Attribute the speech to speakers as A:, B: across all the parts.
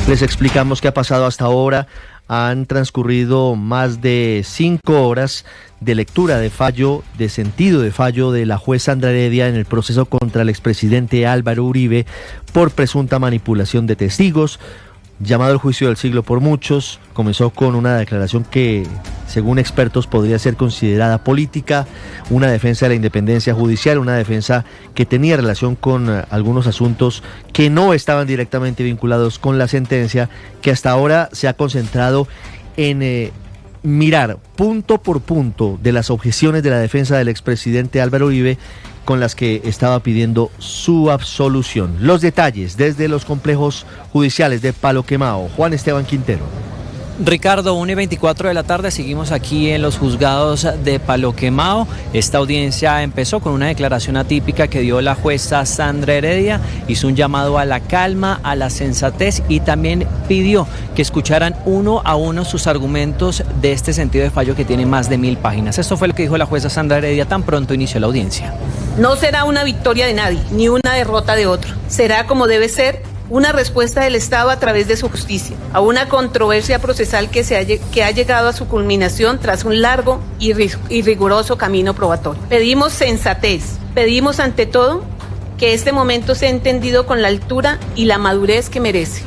A: Les explicamos qué ha pasado hasta ahora. Han transcurrido más de 5 horas de lectura de fallo, de sentido de fallo de la juez Sandra Heredia en el proceso contra el expresidente Álvaro Uribe por presunta manipulación de testigos. Llamado el juicio del siglo por muchos, comenzó con una declaración que, según expertos, podría ser considerada política, una defensa de la independencia judicial, una defensa que tenía relación con algunos asuntos que no estaban directamente vinculados con la sentencia, que hasta ahora se ha concentrado en mirar punto por punto de las objeciones de la defensa del expresidente Álvaro Uribe, con las que estaba pidiendo su absolución. Los detalles desde los complejos judiciales de Palo Quemao. Juan Esteban Quintero.
B: Ricardo, 1:24 de la tarde, seguimos aquí en los juzgados de Palo Quemao. Esta audiencia empezó con una declaración atípica que dio la jueza Sandra Heredia. Hizo un llamado a la calma, a la sensatez y también pidió que escucharan uno a uno sus argumentos de este sentido de fallo que tiene más de 1000 páginas. Esto fue lo que dijo la jueza Sandra Heredia tan pronto inició la audiencia.
C: No será una victoria de nadie, ni una derrota de otro. Será, como debe ser, una respuesta del Estado a través de su justicia a una controversia procesal que ha llegado a su culminación tras un largo y riguroso camino probatorio. Pedimos sensatez, pedimos ante todo que este momento sea entendido con la altura y la madurez que merece.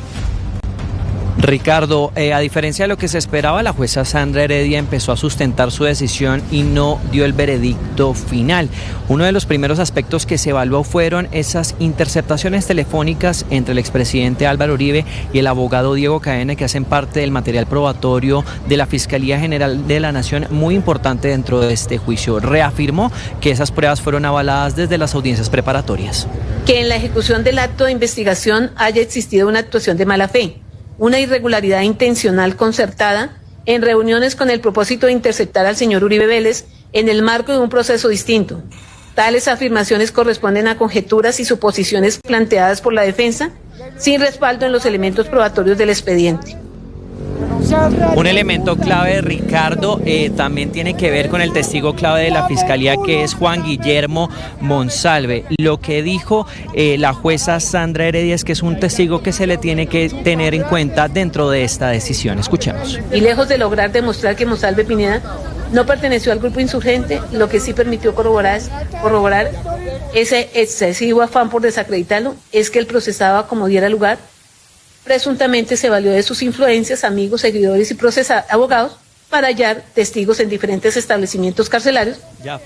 B: Ricardo, a diferencia de lo que se esperaba, la jueza Sandra Heredia empezó a sustentar su decisión y no dio el veredicto final. Uno de los primeros aspectos que se evaluó fueron esas interceptaciones telefónicas entre el expresidente Álvaro Uribe y el abogado Diego Cadena, que hacen parte del material probatorio de la Fiscalía General de la Nación, muy importante dentro de este juicio. Reafirmó que esas pruebas fueron avaladas desde las audiencias preparatorias.
C: Que en la ejecución del acto de investigación haya existido una actuación de mala fe, una irregularidad intencional concertada en reuniones con el propósito de interceptar al señor Uribe Vélez en el marco de un proceso distinto. Tales afirmaciones corresponden a conjeturas y suposiciones planteadas por la defensa sin respaldo en los elementos probatorios del expediente.
B: Un elemento clave, Ricardo, también tiene que ver con el testigo clave de la Fiscalía, que es Juan Guillermo Monsalve. Lo que dijo la jueza Sandra Heredia es que es un testigo que se le tiene que tener en cuenta dentro de esta decisión. Escuchemos.
C: Y lejos de lograr demostrar que Monsalve Pineda no perteneció al grupo insurgente, lo que sí permitió corroborar ese excesivo afán por desacreditarlo es que el procesado, como diera lugar, presuntamente se valió de sus influencias, amigos, seguidores y abogados para hallar testigos en diferentes establecimientos carcelarios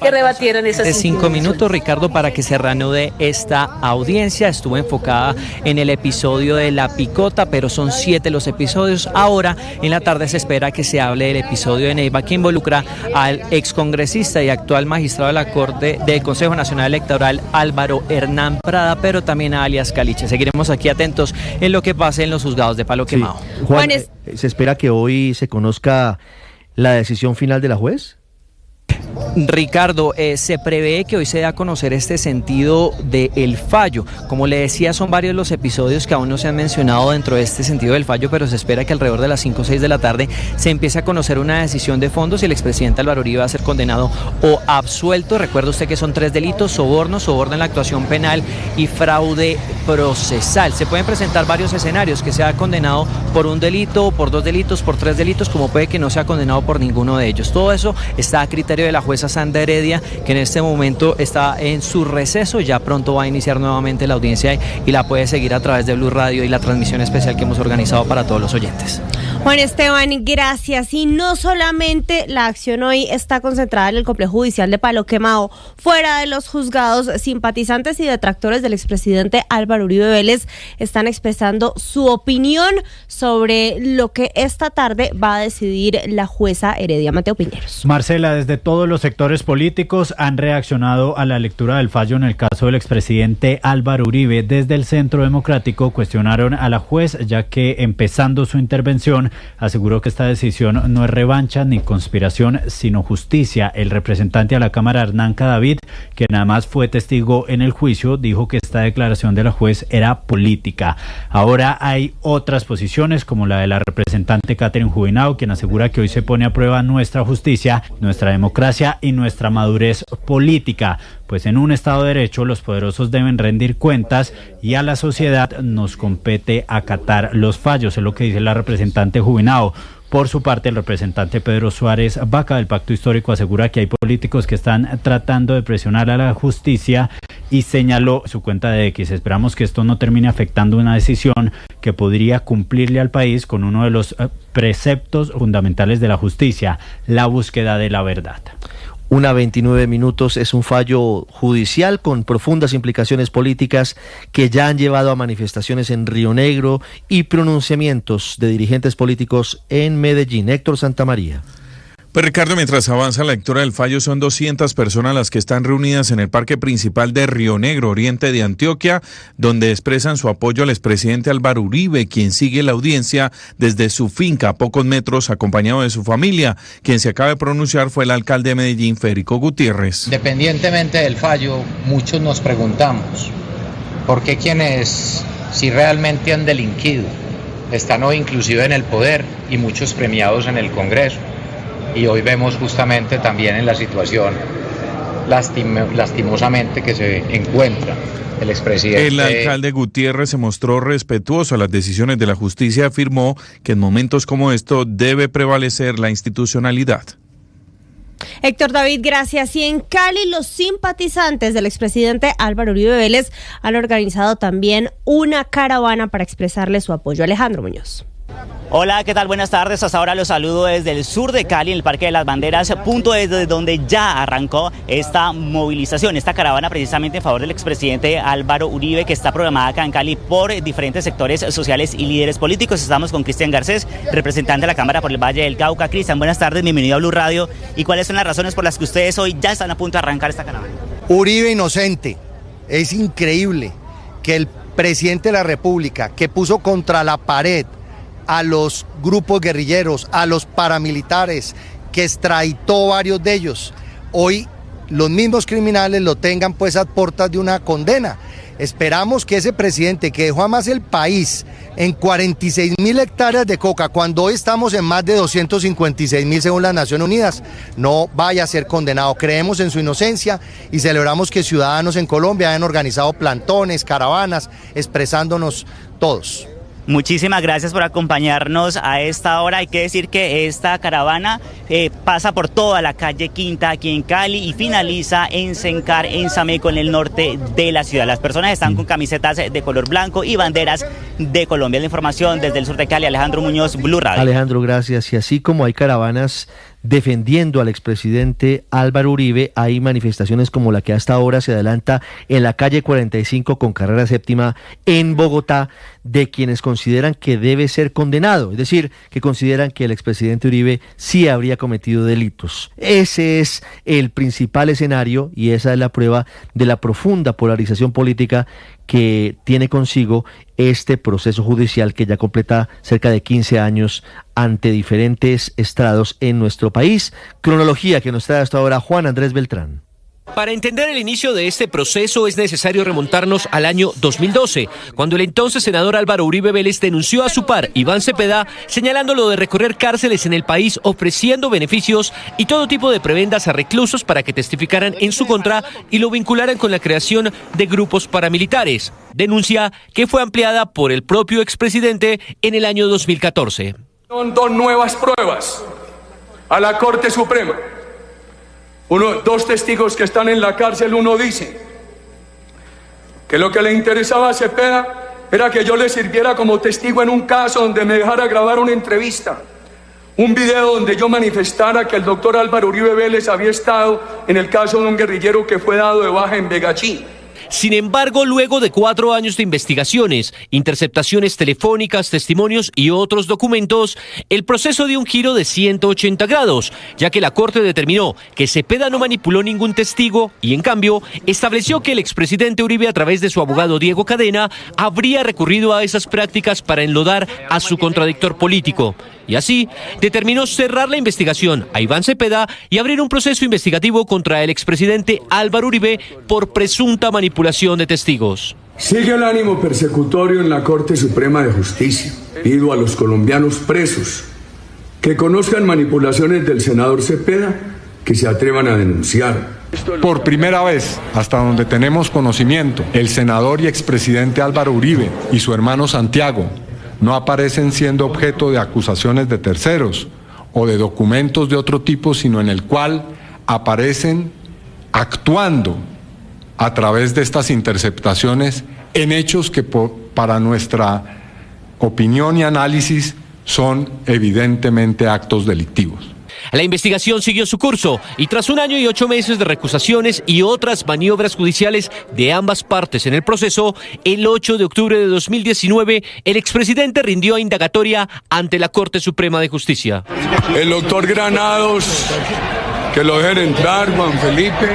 C: que rebatieran esas
B: influencias. 5 minutos, Ricardo, para que se reanude esta audiencia. Estuvo enfocada en el episodio de La Picota, pero son 7 los episodios. Ahora, en la tarde, se espera que se hable del episodio de Neiva, que involucra al excongresista y actual magistrado de la Corte del Consejo Nacional Electoral, Álvaro Hernán Prada, pero también a alias Caliche. Seguiremos aquí atentos en lo que pase en los juzgados de Palo Quemao.
A: Sí. Juan, ¿se espera que hoy se conozca la decisión final de la juez?
B: Ricardo, se prevé que hoy se dé a conocer este sentido del fallo. Como le decía, son varios los episodios que aún no se han mencionado dentro de este sentido del fallo, pero se espera que alrededor de las 5 o 6 de la tarde se empiece a conocer una decisión de fondo si el expresidente Álvaro Uribe va a ser condenado o absuelto. Recuerda usted que son 3 delitos: soborno en la actuación penal y fraude procesal. Se pueden presentar varios escenarios: que sea condenado por un delito, por 2 delitos, por 3 delitos, como puede que no sea condenado por ninguno de ellos. Todo eso está a criterio de la jueza Sandra Heredia, que en este momento está en su receso. Ya pronto va a iniciar nuevamente la audiencia y la puede seguir a través de Blue Radio y la transmisión especial que hemos organizado para todos los oyentes.
D: Juan Esteban, gracias. Y no solamente la acción hoy está concentrada en el complejo judicial de Palo Quemao, fuera de los juzgados, simpatizantes y detractores del expresidente Álvaro Uribe Vélez están expresando su opinión sobre lo que esta tarde va a decidir la jueza Heredia. Mateo Piñeros.
E: Marcela, desde todos los sectores políticos han reaccionado a la lectura del fallo en el caso del expresidente Álvaro Uribe. Desde el Centro Democrático cuestionaron a la juez, ya que empezando su intervención aseguró que esta decisión no es revancha ni conspiración, sino justicia. El representante a la Cámara, Hernán Cadavid, que nada más fue testigo en el juicio, dijo que esta declaración de la juez era política. Ahora hay otras posiciones, como la de la representante Catherine Jubinao, quien asegura que hoy se pone a prueba nuestra justicia, nuestra democracia y nuestra madurez política. pues en un Estado de Derecho los poderosos deben rendir cuentas y a la sociedad nos compete acatar los fallos, es lo que dice la representante Jubinao. Por su parte, el representante Pedro Suárez Vaca del Pacto Histórico asegura que hay políticos que están tratando de presionar a la justicia y señaló su cuenta de X. Esperamos que esto no termine afectando una decisión que podría cumplirle al país con uno de los preceptos fundamentales de la justicia, la búsqueda de la verdad.
A: 1:29 es un fallo judicial con profundas implicaciones políticas que ya han llevado a manifestaciones en Río Negro y pronunciamientos de dirigentes políticos en Medellín. Héctor Santamaría.
F: Pues Ricardo, mientras avanza la lectura del fallo, son 200 personas las que están reunidas en el parque principal de Río Negro, oriente de Antioquia, donde expresan su apoyo al expresidente Álvaro Uribe, quien sigue la audiencia desde su finca a pocos metros, acompañado de su familia. Quien se acaba de pronunciar fue el alcalde de Medellín, Federico Gutiérrez.
G: Independientemente del fallo, muchos nos preguntamos, ¿por qué quienes, si realmente han delinquido, están hoy inclusive en el poder y muchos premiados en el Congreso? Y hoy vemos justamente también en la situación lastimosamente que se encuentra el expresidente.
F: El alcalde Gutiérrez se mostró respetuoso a las decisiones de la justicia, afirmó que en momentos como estos debe prevalecer la institucionalidad.
D: Héctor David, gracias. Y en Cali, los simpatizantes del expresidente Álvaro Uribe Vélez han organizado también una caravana para expresarle su apoyo. Alejandro Muñoz.
H: Hola, ¿qué tal? Buenas tardes. Hasta ahora los saludo desde el sur de Cali, en el Parque de las Banderas, punto desde donde ya arrancó esta movilización, esta caravana precisamente en favor del expresidente Álvaro Uribe, que está programada acá en Cali por diferentes sectores sociales y líderes políticos. Estamos con Cristian Garcés, representante de la Cámara por el Valle del Cauca. Cristian, buenas tardes, bienvenido a Blue Radio. ¿Y cuáles son las razones por las que ustedes hoy ya están a punto de arrancar esta caravana?
I: Uribe inocente. Es increíble que el presidente de la República, que puso contra la pared a los grupos guerrilleros, a los paramilitares, que extraditó varios de ellos, hoy los mismos criminales lo tengan pues a puertas de una condena. Esperamos que ese presidente que dejó además el país en 46.000 hectáreas de coca, cuando hoy estamos en más de 256.000 según las Naciones Unidas, no vaya a ser condenado. Creemos en su inocencia y celebramos que ciudadanos en Colombia hayan organizado plantones, caravanas, expresándonos todos.
H: Muchísimas gracias por acompañarnos a esta hora. Hay que decir que esta caravana pasa por toda la calle Quinta aquí en Cali y finaliza en Sencar, en Sameco, en el norte de la ciudad. Las personas están con camisetas de color blanco y banderas de Colombia. La información desde el sur de Cali, Alejandro Muñoz, Blue Radio.
A: Alejandro, gracias. Y así como hay caravanas defendiendo al expresidente Álvaro Uribe, hay manifestaciones como la que hasta ahora se adelanta en la calle 45 con carrera séptima en Bogotá, de quienes consideran que debe ser condenado, es decir, que consideran que el expresidente Uribe sí habría cometido delitos. Ese es el principal escenario y esa es la prueba de la profunda polarización política que tiene consigo este proceso judicial que ya completa cerca de 15 años ante diferentes estrados en nuestro país. Cronología que nos trae hasta ahora Juan Andrés Beltrán.
J: Para entender el inicio de este proceso es necesario remontarnos al año 2012, cuando el entonces senador Álvaro Uribe Vélez denunció a su par, Iván Cepeda, señalándolo de recorrer cárceles en el país, ofreciendo beneficios y todo tipo de prebendas a reclusos para que testificaran en su contra y lo vincularan con la creación de grupos paramilitares. Denuncia que fue ampliada por el propio expresidente en el año 2014.
K: Son dos nuevas pruebas a la Corte Suprema. Dos testigos que están en la cárcel, uno dice que lo que le interesaba a Cepeda era que yo le sirviera como testigo en un caso donde me dejara grabar una entrevista, un video donde yo manifestara que el doctor Álvaro Uribe Vélez había estado en el caso de un guerrillero que fue dado de baja en Begachí.
J: Sin embargo, luego de 4 años de investigaciones, interceptaciones telefónicas, testimonios y otros documentos, el proceso dio un giro de 180 grados, ya que la Corte determinó que Cepeda no manipuló ningún testigo y, en cambio, estableció que el expresidente Uribe, a través de su abogado Diego Cadena, habría recurrido a esas prácticas para enlodar a su contradictor político. Y así, determinó cerrar la investigación a Iván Cepeda y abrir un proceso investigativo contra el expresidente Álvaro Uribe por presunta manipulación de testigos.
K: Sigue el ánimo persecutorio en la Corte Suprema de Justicia. Pido a los colombianos presos que conozcan manipulaciones del senador Cepeda, que se atrevan a denunciar.
L: Por primera vez, hasta donde tenemos conocimiento, el senador y expresidente Álvaro Uribe y su hermano Santiago no aparecen siendo objeto de acusaciones de terceros o de documentos de otro tipo, sino en el cual aparecen actuando a través de estas interceptaciones en hechos que para nuestra opinión y análisis son evidentemente actos delictivos.
J: La investigación siguió su curso y tras 1 año y 8 meses de recusaciones y otras maniobras judiciales de ambas partes en el proceso, el 8 de octubre de 2019, el expresidente rindió indagatoria ante la Corte Suprema de Justicia.
K: El doctor Granados, que lo dejen entrar, Juan Felipe.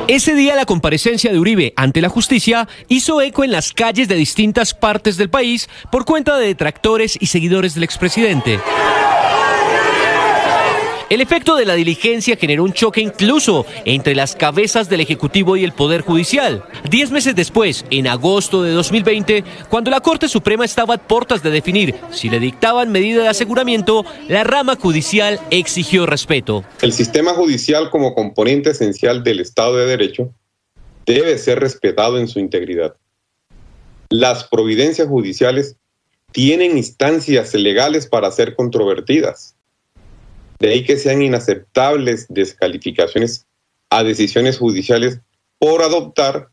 J: Ese día la comparecencia de Uribe ante la justicia hizo eco en las calles de distintas partes del país por cuenta de detractores y seguidores del expresidente. El efecto de la diligencia generó un choque incluso entre las cabezas del Ejecutivo y el Poder Judicial. 10 meses después, en agosto de 2020, cuando la Corte Suprema estaba a puertas de definir si le dictaban medida de aseguramiento, la rama judicial exigió respeto.
M: El sistema judicial como componente esencial del Estado de Derecho debe ser respetado en su integridad. Las providencias judiciales tienen instancias legales para ser controvertidas. De ahí que sean inaceptables descalificaciones a decisiones judiciales por adoptar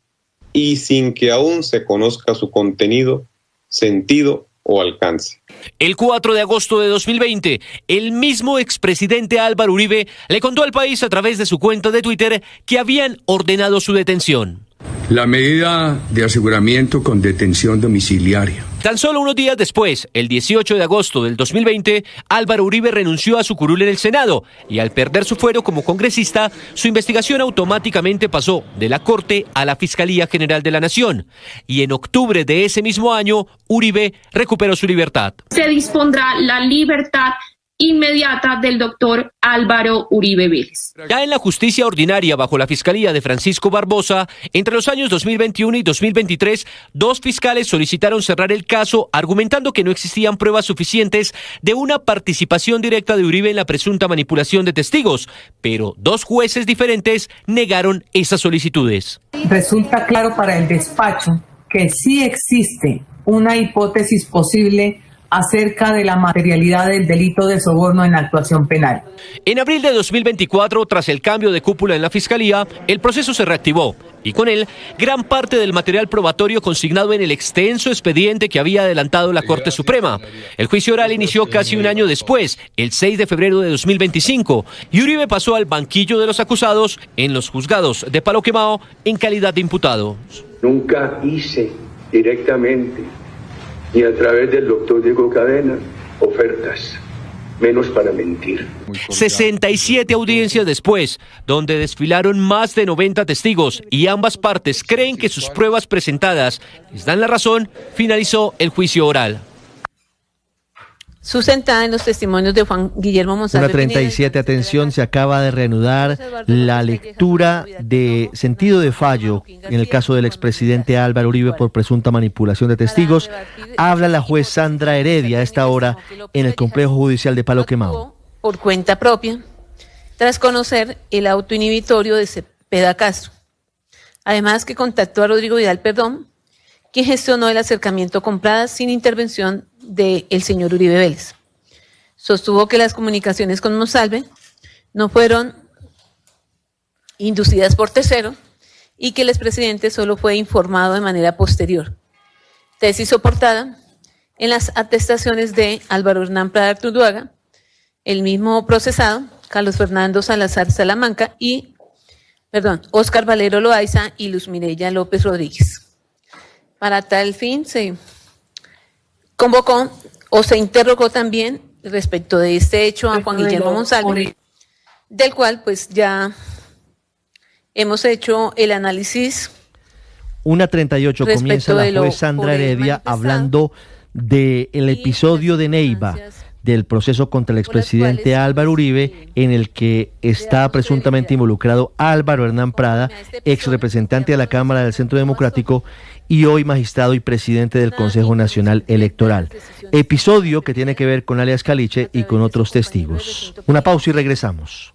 M: y sin que aún se conozca su contenido, sentido o alcance.
J: El 4 de agosto de 2020, el mismo expresidente Álvaro Uribe le contó al país a través de su cuenta de Twitter que habían ordenado su detención.
K: La medida de aseguramiento con detención domiciliaria.
J: Tan solo unos días después, el 18 de agosto del 2020, Álvaro Uribe renunció a su curul en el Senado y al perder su fuero como congresista, su investigación automáticamente pasó de la Corte a la Fiscalía General de la Nación. Y en octubre de ese mismo año, Uribe recuperó su libertad.
N: Se dispondrá la libertad inmediata del doctor Álvaro Uribe Vélez.
J: Ya en la justicia ordinaria bajo la Fiscalía de Francisco Barbosa, entre los años 2021 y 2023, 2 fiscales solicitaron cerrar el caso argumentando que no existían pruebas suficientes de una participación directa de Uribe en la presunta manipulación de testigos, pero 2 jueces diferentes negaron esas solicitudes.
O: Resulta claro para el despacho que sí existe una hipótesis posible acerca de la materialidad del delito de soborno en la actuación penal.
J: En abril de 2024, tras el cambio de cúpula en la Fiscalía, el proceso se reactivó y con él gran parte del material probatorio consignado en el extenso expediente que había adelantado la Corte Suprema. El juicio oral inició casi 1 año después, el 6 de febrero de 2025, y Uribe pasó al banquillo de los acusados en los juzgados de Palo Quemado en calidad de imputado.
K: Nunca hice directamente y a través del doctor Diego Cadena ofertas, menos para mentir.
J: 67 audiencias después, donde desfilaron más de 90 testigos y ambas partes creen que sus pruebas presentadas les dan la razón, finalizó el juicio oral.
C: Sustentada en los testimonios de Juan Guillermo Monsalve.
A: Una 37, atención, se acaba de reanudar la lectura de sentido de fallo en el caso del expresidente Álvaro Uribe por presunta manipulación de testigos. Habla la juez Sandra Heredia a esta hora en el complejo judicial de Palo Quemado.
C: Por cuenta propia, tras conocer el auto inhibitorio de Cepeda Castro. Además que contactó a Rodrigo Vidal Perdón, quien gestionó el acercamiento con Prada sin intervención del señor Uribe Vélez. Sostuvo que las comunicaciones con Monsalve no fueron inducidas por tercero y que el expresidente solo fue informado de manera posterior. Tesis soportada en las atestaciones de Álvaro Hernán Prada Artunduaga, el mismo procesado, Carlos Fernando Salazar Salamanca y, Óscar Valero Loaiza y Luz Mireya López Rodríguez. Para tal fin se convocó o se interrogó también respecto de este hecho a Juan Guillermo Monsalve, del cual pues ya hemos hecho el análisis.
A: 1:38 comienza la juez Sandra Heredia hablando del episodio de Neiva, del proceso contra el expresidente Álvaro Uribe, en el que está presuntamente involucrado Álvaro Hernán Prada, ex representante de la Cámara del Centro Democrático y hoy magistrado y presidente del Consejo Nacional Electoral. Episodio que tiene que ver con alias Caliche y con otros testigos. Una pausa y regresamos.